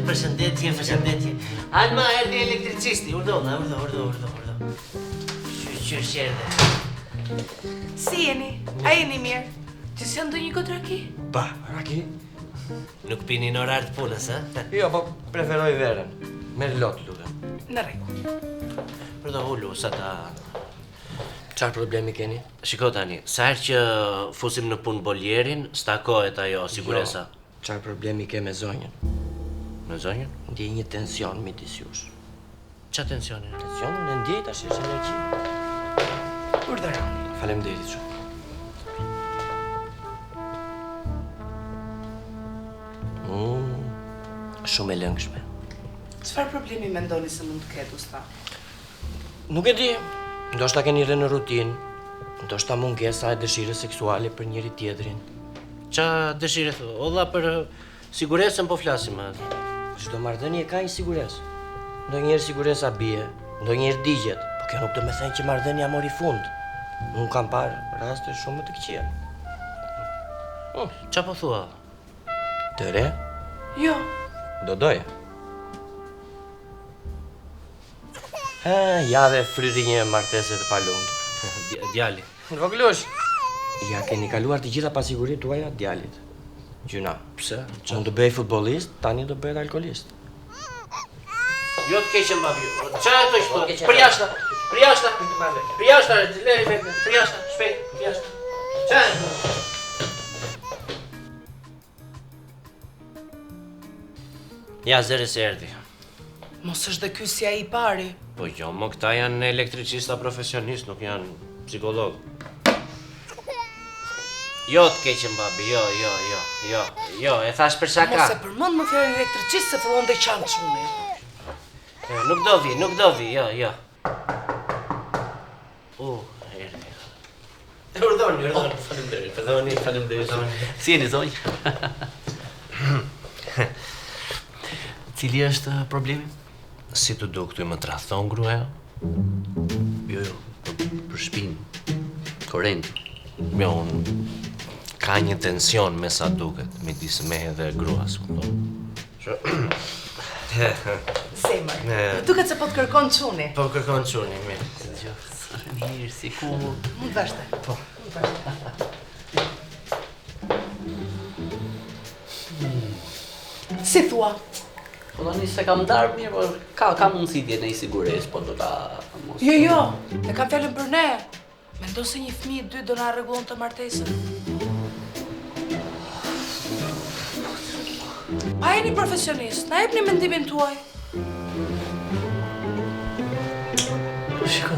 Përshëndetje. Alma, erdhi elektricisti. Urdo. Qysh erdhe? Si jeni? A jeni mirë? Që s'ja ndonjë gotë raki? Pa, raki? Nuk pini në orar të punës, ha? Jo, po preferoj verën. Merë lot, lutem. Në rregull. Urdo, ullu, sa ta... Çfarë problemi keni? Shiko tani, sa herë që fusim në punë boljerin, stakohet ajo siguresa. Çfarë problemi ke me zonjën? Me zonjën? Ndjej një tension midis jush. Qa tensionin? Tensionin e ndjej tash është energji. Urdhëroni. Faleminderit shumë. Shumë e lëngshme. Çfarë problemi mendoni se mund të ketë usta? Nuk e di. Ndoshta keni rënë në rutinë. Ndoshta mungesa e dëshirës seksuale për njëri tjetrin. Qa dëshire thë? Olla për siguresën po flasim. Çdo marrëdhënie ka një siguresë. Ndonjëherë siguresa bie, ndonjëherë digjet. Po kjo nuk do të thënë që marrëdhënia mori fund. Unë kam parë raste shumë të këqija. Qa po thua? Të re? Jo. Do doja. Ja dhe fryri një martese të palundur. Djali. Voglush. Ja keni kaluar të gjitha pasiguritë tuaja djalit. Gjuna. Pse? Unë do bëj futbollist, tani do bëhet alkoolist. Jo të keqen babi. Qa e të ishtu? Për jashta, leri me, për jashta, shpejt, për jashta. Qa e të? Ja, zëri se erdi. Mos është dhe ky si ai I pari. Po jo, më këta janë elektricista profesionist, nuk janë psikolog. Jo të keqen babi, jo, e thash për shaka. Mos e përmend më fjalën elektricist se fillon të qanë çuni. Nuk do vi, jo. Erdi. Urdhoni. Faleminderit. Si jeni zonjë? Cili është problemi? Si të du këtu I më trathon gruaja? Jo, për shpinë, korrenti. Jo, unë ka një tension me sa duket, midis me dhe gruas, kupton? Semër. Duket se po të kërkon çuni. Po kërkon çuni, mirë. Mirë, si ku... Mund vazhde. Po. Si thua? Po tani se kam ndarë mirë, po ka mundësi t'jetë në I sigures, po do ta... Jo, e kam fjalën për ne. Mendon se një fëmijë 2 do na rregullon të martesën. A jeni profesionist? Na jepni mendimin tuaj. Shiko,